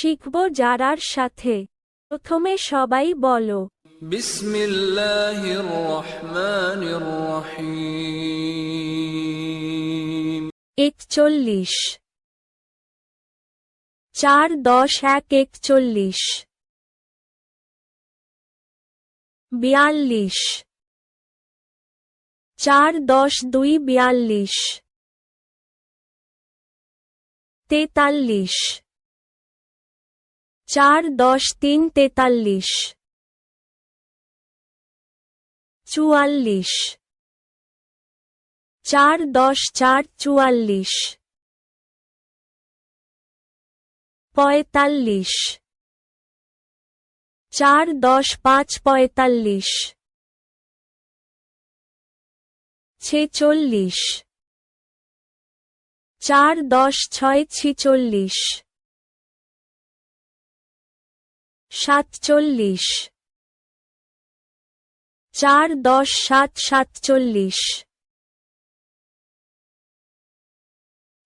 শিখব যারার সাথে। প্রথমে সবাই বলো বিসমিল্লাহির রহমানির রহিম। 41 4 10 1 41 42 4 10 2 42 43 4 10 3 43 44 4 10 4 44 45 4 10 5 45 46 4 10 6 46 47 4 10 7 47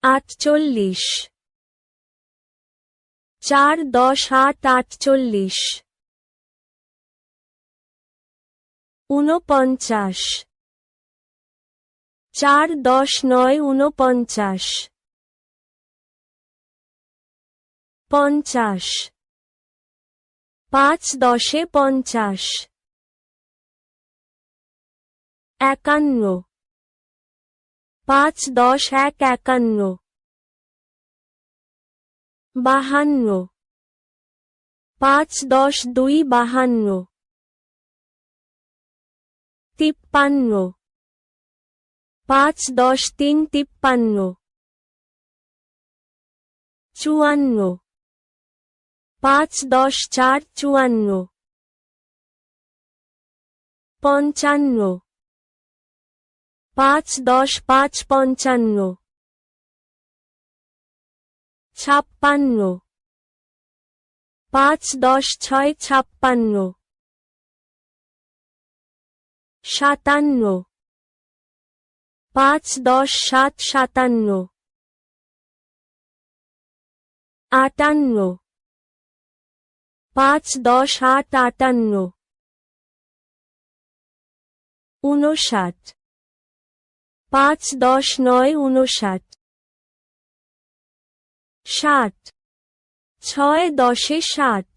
48 4 10 8 48 49 4 10 9 49 50 5 10 50 51 5 10 1 51 52 5 10 2 52 53 5 10 3 53 54 5 10 4 54 55 5 10 5 55 56 5 10 6 56 57 5 10 7 57 58 5 10 8 58 59 5 10 9 59 60 6 10 60